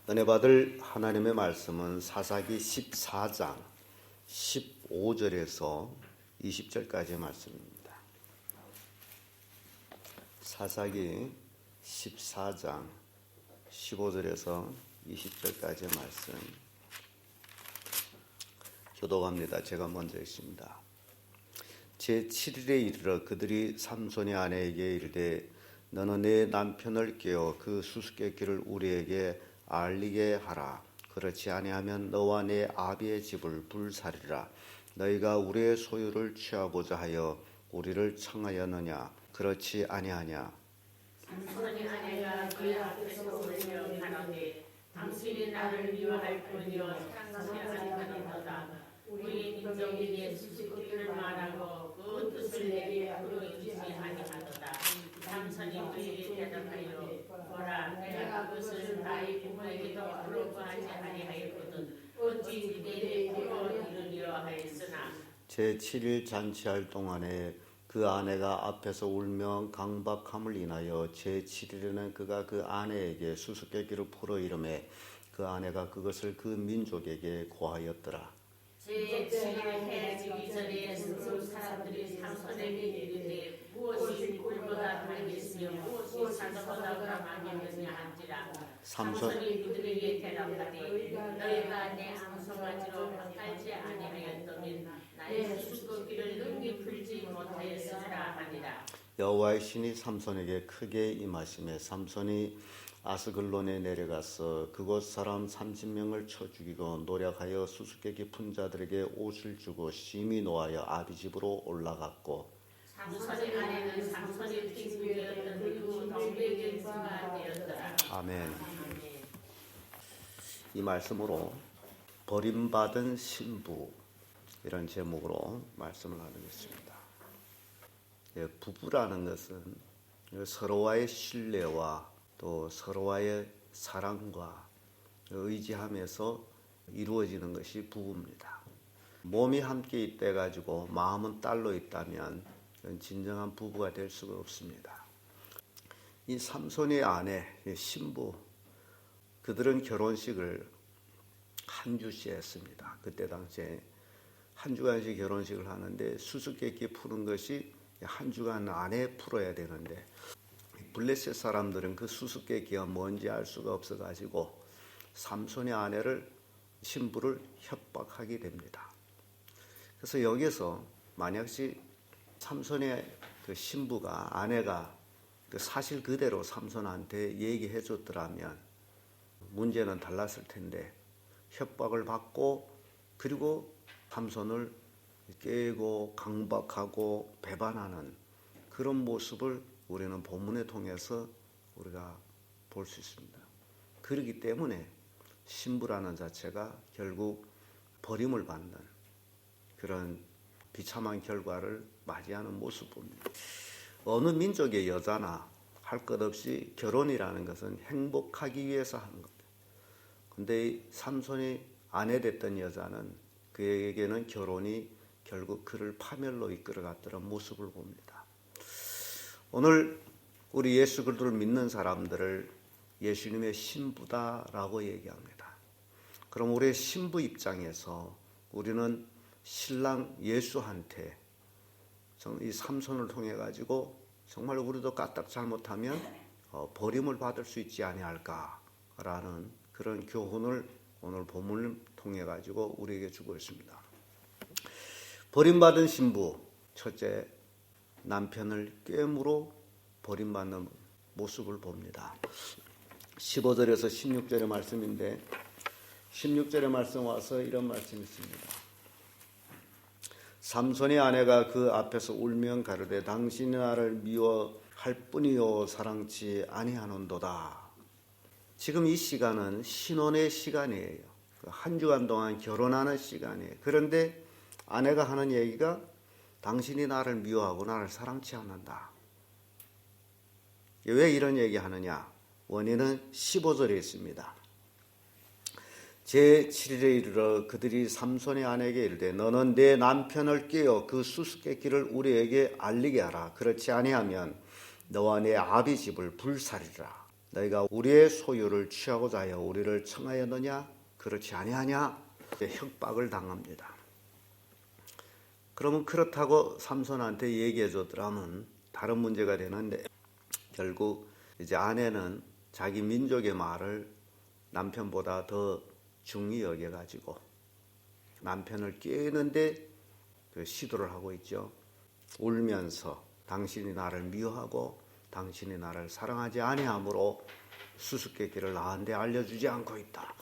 은혜 받을 하나님의 말씀은 사사기 14장 15절에서 20절까지의 말씀입니다. 사사기 14장 15절에서 20절까지의 말씀 교독합니다. 제가 먼저 읽습니다. 제7일에 이르러 그들이 삼손의 아내에게 이르되 너는 내 남편을 깨어 그 수수께끼를 우리에게 알리게 하라. 그렇지 아니하면 너와 내 아비의 집을 불살리라. 너희가 우리의 소유를 취하고자 하여 우리를 청하였느냐? 그렇지 아니하냐? 삼손의 아내가 그의 앞에서 올려 가라되 당신이 나를 미워할 뿐이요 상상이 아니하노다. 우리 민족이 내 수수께끼를 말하고 그 뜻을 내게 풀어주지 아니하노다. 삼손이 그에게 대답하여 보라, 내가 그것을 나의 부모에게도 물어보지 아니하였거든 어찌 내게 물어이르려 하였으나. 제7일 잔치할 동안에 그 아내가 앞에서 울며 강박함을 인하여 제7일에는 그가 그 아내에게 수수께끼를 풀어 이르매 그 아내가 그것을 그 민족에게 고하였더라. 제7일 해 지기 전에 스스로 사람들이 삼손에게 이르되 무엇이 꿀보다 달겠으며 무엇이 사자보다 가만하겠느냐 한지라. 삼손이 그들에게 대답하되 너희가 내 앙송아지로 바꾸지 아니하였더면 나의 수수께끼를 능히 풀지 못하였으리라 하니라. 여호와의 신이 삼손에게 크게 임하심에 삼손이 아스글론에 내려가서 그곳 사람 30명을 쳐 죽이고 노력하여 수수께끼 푼 자들에게 옷을 주고 심히 노하여 아비 집으로 올라갔고 삼손의 아내는 삼손의 친구였던 그 동백의 부가 되었더라. 아멘. 이 말씀으로 버림받은 신부 이런 제목으로 말씀을 나누겠습니다. 부부라는 것은 서로와의 신뢰와 또 서로와의 사랑과 의지하면서 이루어지는 것이 부부입니다. 몸이 함께 있대 가지고 마음은 딸로 있다면 진정한 부부가 될 수가 없습니다. 이 삼손의 아내, 신부, 그들은 결혼식을 한 주씩 했습니다. 그때 당시에 한 주간씩 결혼식을 하는데 수수께끼 푸는 것이 한 주간 안에 풀어야 되는데 블레셋 사람들은 그 수수께끼가 뭔지 알 수가 없어가지고 삼손의 아내를 신부를 협박하게 됩니다. 그래서 여기서 만약시 삼손의 그 신부가 아내가 그 사실 그대로 삼손한테 얘기해 줬더라면 문제는 달랐을 텐데 협박을 받고 그리고 삼손을 깨고 강박하고 배반하는 그런 모습을 우리는 본문을 통해서 우리가 볼 수 있습니다. 그렇기 때문에 신부라는 자체가 결국 버림을 받는 그런 비참한 결과를 맞이하는 모습 봅니다. 어느 민족의 여자나 할 것 없이 결혼이라는 것은 행복하기 위해서 하는 겁니다. 근데 삼손이 아내 됐던 여자는 그에게는 결혼이 결국 그를 파멸로 이끌어갔던 모습을 봅니다. 오늘 우리 예수 그리스도를 믿는 사람들을 예수님의 신부다라고 얘기합니다. 그럼 우리의 신부 입장에서 우리는 신랑 예수한테 이 삼손을 통해 가지고 정말 우리도 까딱 잘못하면 버림을 받을 수 있지 아니할까라는 그런 교훈을 오늘 본문을 통해 가지고 우리에게 주고 있습니다. 버림받은 신부, 첫째, 남편을 꿰물어 버림받는 모습을 봅니다. 15절에서 16절의 말씀인데 16절의 말씀 와서 이런 말씀이 있습니다. 삼손의 아내가 그 앞에서 울면 가로되 당신이 나를 미워할 뿐이요 사랑치 아니하는도다. 지금 이 시간은 신혼의 시간이에요. 한 주간 동안 결혼하는 시간이에요. 그런데 아내가 하는 얘기가 당신이 나를 미워하고 나를 사랑치 않는다. 왜 이런 얘기 하느냐? 원인은 15절에 있습니다. 제7일에 이르러 그들이 삼손의 아내에게 이르되 너는 내 남편을 깨어 그 수수께끼를 우리에게 알리게 하라. 그렇지 아니하면 너와 내 아비 집을 불살리라. 너희가 우리의 소유를 취하고자 하여 우리를 청하였느냐? 그렇지 아니하냐? 협박을 당합니다. 그러면 그렇다고 삼손한테 얘기해 줬더라면 다른 문제가 되는데, 결국 이제 아내는 자기 민족의 말을 남편보다 더 중히 여겨가지고 남편을 꾀는데 시도를 하고 있죠. 울면서 당신이 나를 미워하고 당신이 나를 사랑하지 아니하므로 수수께끼를 나한테 알려주지 않고 있다.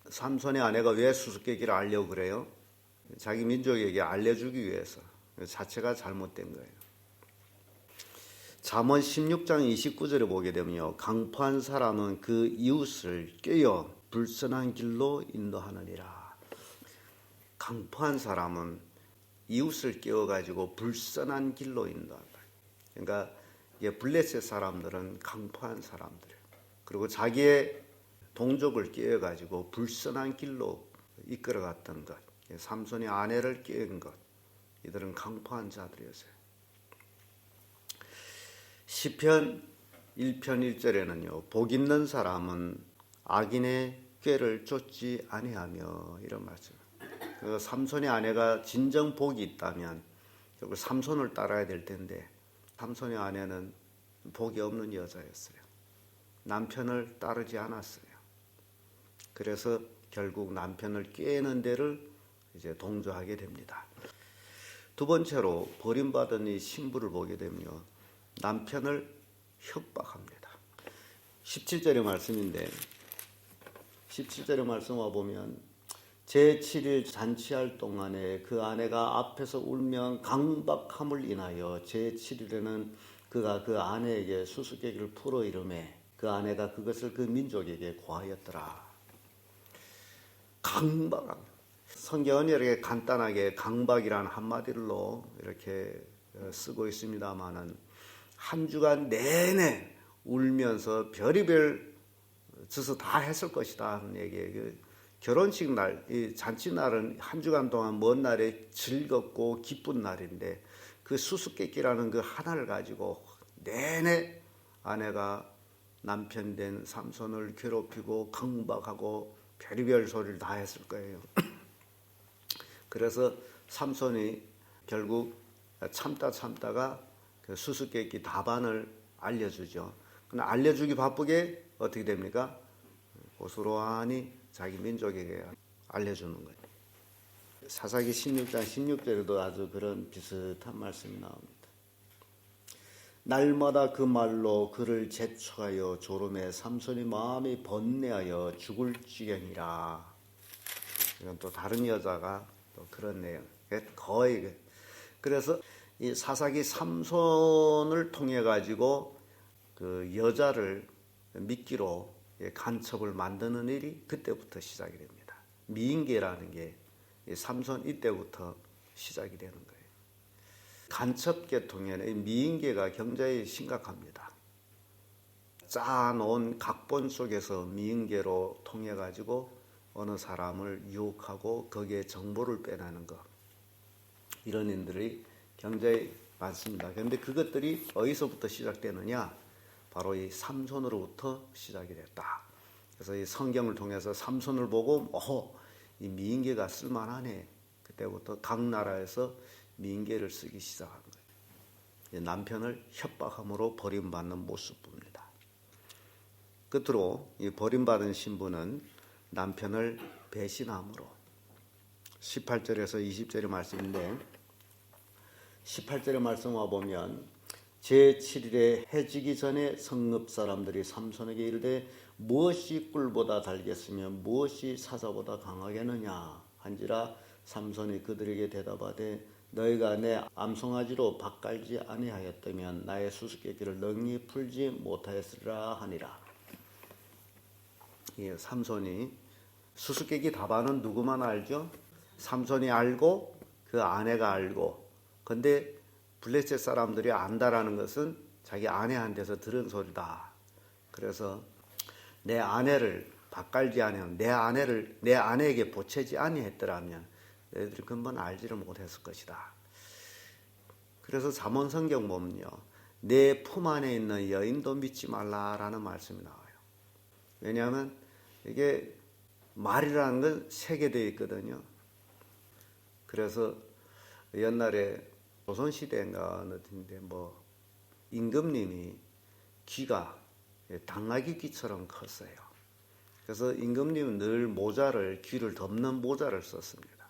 삼손의 아내가 왜 수수께끼를 알려고 그래요? 자기 민족에게 알려주기 위해서. 자체가 잘못된 거예요. 잠언 16장 29절에 보게 되면요, 강포한 사람은 그 이웃을 꾀어 불선한 길로 인도하느니라. 강포한 사람은 이웃을 깨워가지고 불선한 길로 인도한다. 그러니까 이게 블레셋 사람들은 강포한 사람들이에요. 그리고 자기의 동족을 깨워가지고 불선한 길로 이끌어갔던 것, 삼손이 아내를 깨운 것, 이들은 강포한 자들이었어요. 시편 1편 1절에는요, 복 있는 사람은 악인의 꾀를 쫓지 아니하며, 이런 말씀. 그 삼손의 아내가 진정 복이 있다면 결국 삼손을 따라야 될 텐데, 삼손의 아내는 복이 없는 여자였어요. 남편을 따르지 않았어요. 그래서 결국 남편을 꾀는 데를 이제 동조하게 됩니다. 두 번째로 버림받은 이 신부를 보게 되면요, 남편을 협박합니다. 17절의 말씀인데, 17절의 말씀 와보면 제7일 잔치할 동안에 그 아내가 앞에서 울면 강박함을 인하여 제7일에는 그가 그 아내에게 수수께끼를 풀어 이르매 그 아내가 그것을 그 민족에게 고하였더라. 강박함. 성경은 이렇게 간단하게 강박이라는 한마디로 이렇게 쓰고 있습니다만은 한 주간 내내 울면서 별의별 짓을 다 했을 것이다 하는 얘기예요. 결혼식 날, 이 잔치날은 한 주간 동안 먼 날에 즐겁고 기쁜 날인데 그 수수께끼라는 그 하나를 가지고 내내 아내가 남편 된 삼손을 괴롭히고 강박하고 별의별 소리를 다 했을 거예요. 그래서 삼손이 결국 참다가 그 수수께끼 답안을 알려주죠. 근데 알려주기 바쁘게 어떻게 됩니까? 고스란히 자기 민족에게 알려주는 거예요. 사사기 16장 16절에도 아주 그런 비슷한 말씀이 나옵니다. 날마다 그 말로 그를 재촉하여 조름에 삼손이 마음이 번뇌하여 죽을 지경이라. 이건 또 다른 여자가 또 그런 내용. 거의 그래서 이 사사기 삼손을 통해 가지고 그 여자를 미끼로 간첩을 만드는 일이 그때부터 시작이 됩니다. 미인계라는 게 삼손 이때부터 시작이 되는 거예요. 간첩 계통에는 미인계가 굉장히 심각합니다. 짜놓은 각본 속에서 미인계로 통해 가지고 어느 사람을 유혹하고 거기에 정보를 빼내는 것, 이런 일들이 굉장히 많습니다. 그런데 그것들이 어디서부터 시작되느냐? 바로 이 삼손으로부터 시작이 됐다. 그래서 이 성경을 통해서 삼손을 보고 이 미인계가 쓸만하네. 그때부터 각 나라에서 미인계를 쓰기 시작한 거예요. 남편을 협박함으로 버림받는 모습입니다. 끝으로 이 버림받은 신부는 남편을 배신함으로, 18절에서 20절의 말씀인데 18절의 말씀 와보면 제7일에 해지기 전에 성읍 사람들이 삼손에게 이르되 무엇이 꿀보다 달겠으며 무엇이 사자보다 강하겠느냐 한지라 삼손이 그들에게 대답하되 너희가 내 암송아지로 밭갈지 아니하였다면 나의 수수께끼를 능히 풀지 못하였으리라 하니라. 예, 삼손이 수수께끼 답안은 누구만 알죠? 삼손이 알고 그 아내가 알고, 근데 블레셋 사람들이 안다라는 것은 자기 아내한테서 들은 소리다. 그래서 내 아내를 밭갈지 아니하면 내 아내에게 보채지 아니했더라면 너희들이 근본 알지를 못했을 것이다. 그래서 잠언 성경 보면요, 내 품 안에 있는 여인도 믿지 말라라는 말씀이 나와요. 왜냐하면 이게 말이라는 건 세계되어 있거든요. 그래서 옛날에 조선시대인가 어딘데 뭐 임금님이 귀가 당나귀 귀처럼 컸어요. 그래서 임금님은 늘 모자를, 귀를 덮는 모자를 썼습니다.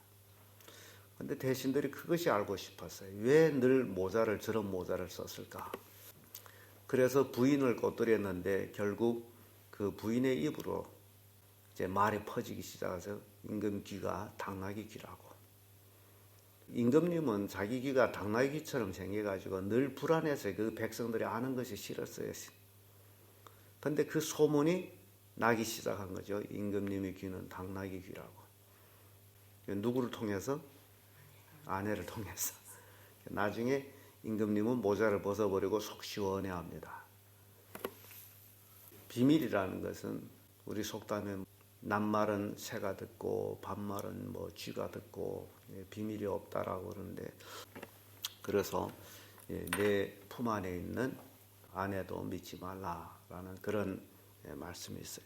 근데 대신들이 그것이 알고 싶었어요. 왜 늘 모자를, 저런 모자를 썼을까? 그래서 부인을 꼬드렸는데 결국 그 부인의 입으로 이제 말이 퍼지기 시작해서 임금 귀가 당나귀 귀라고. 임금님은 자기 귀가 당나귀 귀처럼 생겨가지고 늘 불안해서 그 백성들이 아는 것이 싫었어요. 근데 그 소문이 나기 시작한 거죠. 임금님의 귀는 당나귀 귀라고. 누구를 통해서? 아내를 통해서. 나중에 임금님은 모자를 벗어버리고 속 시원해합니다. 비밀이라는 것은 우리 속담에 낱말은 새가 듣고 반말은 뭐 쥐가 듣고 비밀이 없다라고 그러는데, 그래서 내 품 안에 있는 아내도 믿지 말라라는 그런 말씀이 있어요.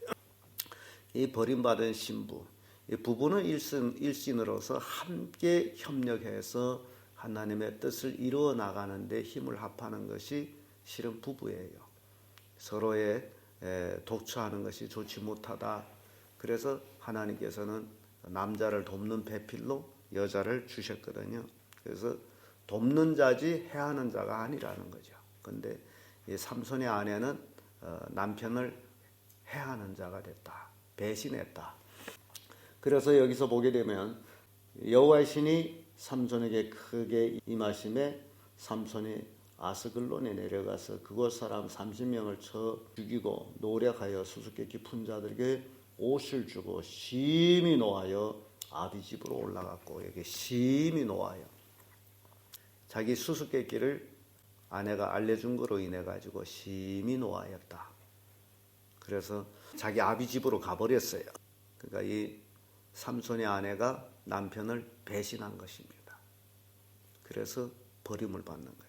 이 버림받은 신부, 이 부부는 일신으로서 함께 협력해서 하나님의 뜻을 이루어 나가는데 힘을 합하는 것이 실은 부부예요. 서로의 독처하는 것이 좋지 못하다. 그래서 하나님께서는 남자를 돕는 배필로 여자를 주셨거든요. 그래서 돕는 자지 해하는 자가 아니라는 거죠. 그런데 이 삼손의 아내는 남편을 해하는 자가 됐다. 배신했다. 그래서 여기서 보게 되면 여호와의 신이 삼손에게 크게 임하심에 삼손이 아스글론에 내려가서 그곳 사람 30명을 쳐 죽이고 노력하여 수수께끼 푼 자들에게 옷을 주고 심히 노하여 아비 집으로 올라갔고, 여기 심히 노하여 자기 수수께끼를 아내가 알려준 거로 인해 가지고 심히 노하였다. 그래서 자기 아비 집으로 가버렸어요. 그러니까 이 삼손의 아내가 남편을 배신한 것입니다. 그래서 버림을 받는 거예요.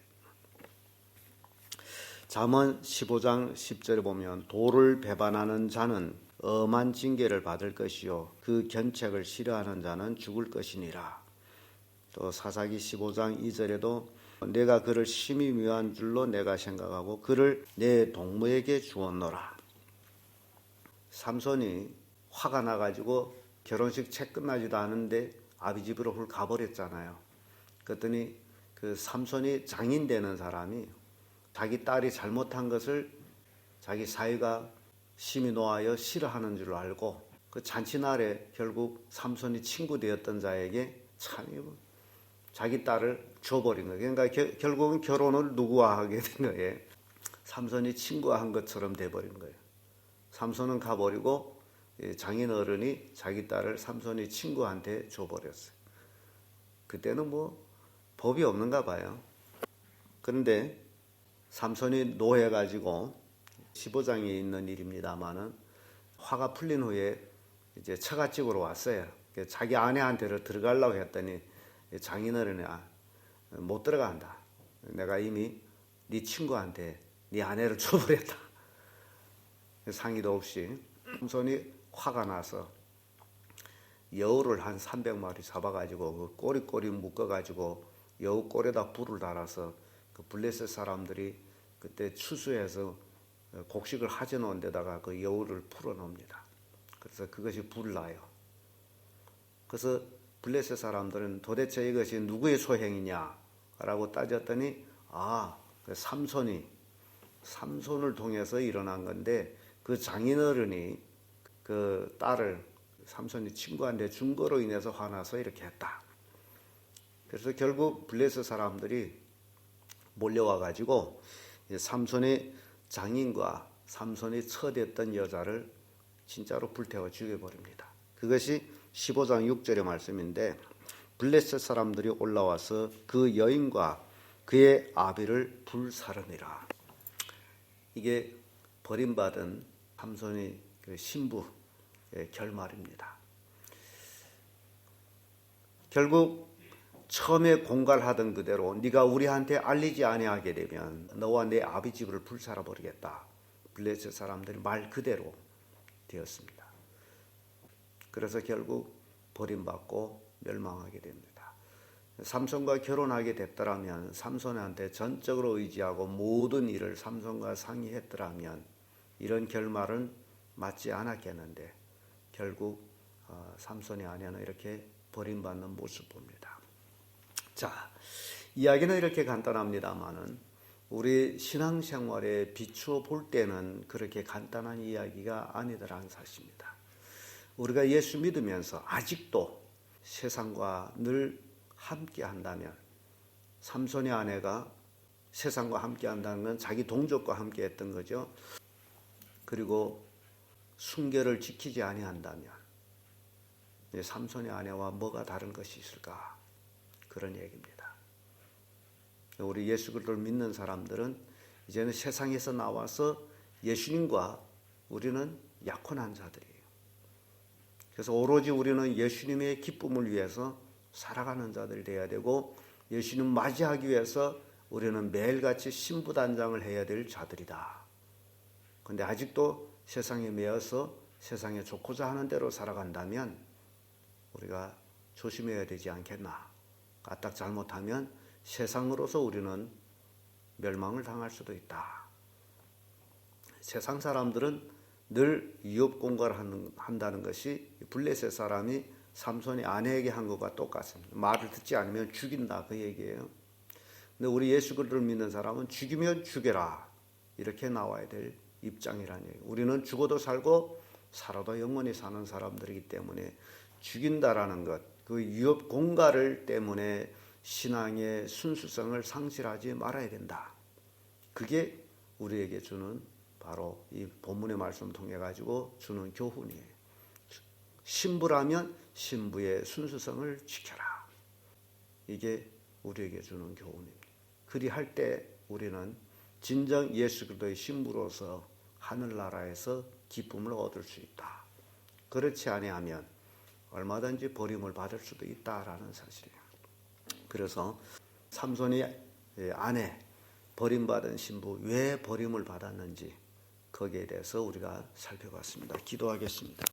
잠언 15장 10절에 보면 도를 배반하는 자는 엄한 징계를 받을 것이요 그 견책을 싫어하는 자는 죽을 것이니라. 또 사사기 15장 2절에도 내가 그를 심히 묘한 줄로 내가 생각하고 그를 내 동무에게 주었노라. 삼손이 화가 나가지고 결혼식 채 끝나지도 않은데 아비 집으로 훌 가버렸잖아요. 그랬더니 그 삼손이 장인 되는 사람이 자기 딸이 잘못한 것을 자기 사위가 심히 노하여 싫어하는 줄 알고 그 잔치날에 결국 삼손이 친구 되었던 자에게 참 자기 딸을 줘버린 거예요. 그러니까 결국은 결혼을 누구와 하게 된 거예요? 삼손이 친구와 한 것처럼 돼버린 거예요. 삼손은 가버리고 장인 어른이 자기 딸을 삼손이 친구한테 줘버렸어요. 그때는 뭐 법이 없는가 봐요. 그런데 삼손이 노해가지고 15장에 있는 일입니다만은 화가 풀린 후에 이제 처갓집으로 왔어요. 자기 아내한테를 들어가려고 했더니 장인어른이 못 들어간다. 내가 이미 네 친구한테 네 아내를 줘버렸다. 상의도 없이 삼손이 화가 나서 여우를 한 300마리 잡아가지고 그 꼬리꼬리 묶어가지고 여우 꼬리에다 불을 달아서 그 블레셋 사람들이 그때 추수해서 곡식을 하져 놓은 데다가 그 여우를 풀어 놓습니다. 그래서 그것이 불나요. 그래서 블레셋 사람들은 도대체 이것이 누구의 소행이냐라고 따졌더니 그 삼손을 통해서 일어난 건데 그 장인어른이 그 딸을 삼손이 친구한테 준 거로 인해서 화나서 이렇게 했다. 그래서 결국 블레셋 사람들이 몰려와 가지고 삼손의 장인과 삼손이 처됐던 여자를 진짜로 불태워 죽여버립니다. 그것이 15장 6절의 말씀인데 블레셋 사람들이 올라와서 그 여인과 그의 아비를 불사르니라. 이게 버림받은 삼손의 그 신부의 결말입니다. 결국 처음에 공갈하던 그대로 네가 우리한테 알리지 아니하게 되면 너와 내 아비 집을 불살아 버리겠다. 블레셋 사람들이 말 그대로 되었습니다. 그래서 결국 버림받고 멸망하게 됩니다. 삼손과 결혼하게 됐더라면, 삼손한테 전적으로 의지하고 모든 일을 삼손과 상의했더라면 이런 결말은 맞지 않았겠는데 결국 삼손의 아내는 이렇게 버림받는 모습 봅니다. 자, 이야기는 이렇게 간단합니다만은 우리 신앙생활에 비추어 볼 때는 그렇게 간단한 이야기가 아니더라는 사실입니다. 우리가 예수 믿으면서 아직도 세상과 늘 함께 한다면, 삼손의 아내가 세상과 함께 한다는 건 자기 동족과 함께 했던 거죠. 그리고 순결을 지키지 아니한다면 삼손의 아내와 뭐가 다른 것이 있을까? 그런 얘기입니다. 우리 예수 그리스도를 믿는 사람들은 이제는 세상에서 나와서 예수님과 우리는 약혼한 자들이에요. 그래서 오로지 우리는 예수님의 기쁨을 위해서 살아가는 자들이 되어야 되고, 예수님 맞이하기 위해서 우리는 매일같이 신부단장을 해야 될 자들이다. 그런데 아직도 세상에 매여서 세상에 좋고자 하는 대로 살아간다면 우리가 조심해야 되지 않겠나. 까딱 잘못하면 세상으로서 우리는 멸망을 당할 수도 있다. 세상 사람들은 늘 이웃 공갈을 한다는 것이 블레셋 사람이 삼손의 아내에게 한 것과 똑같습니다. 말을 듣지 않으면 죽인다, 그 얘기예요. 근데 우리 예수 그리스도를 믿는 사람은 죽이면 죽여라, 이렇게 나와야 될 입장이라는 얘기예요. 우리는 죽어도 살고 살아도 영원히 사는 사람들이기 때문에 죽인다라는 것, 그 위협 공갈을 때문에 신앙의 순수성을 상실하지 말아야 된다. 그게 우리에게 주는 바로 이 본문의 말씀을 통해 가지고 주는 교훈이에요. 신부라면 신부의 순수성을 지켜라. 이게 우리에게 주는 교훈입니다. 그리할 때 우리는 진정 예수 그리스도의 신부로서 하늘나라에서 기쁨을 얻을 수 있다. 그렇지 아니하면 얼마든지 버림을 받을 수도 있다라는 사실이에요. 그래서 삼손이 아내, 버림받은 신부, 왜 버림을 받았는지 거기에 대해서 우리가 살펴봤습니다. 기도하겠습니다.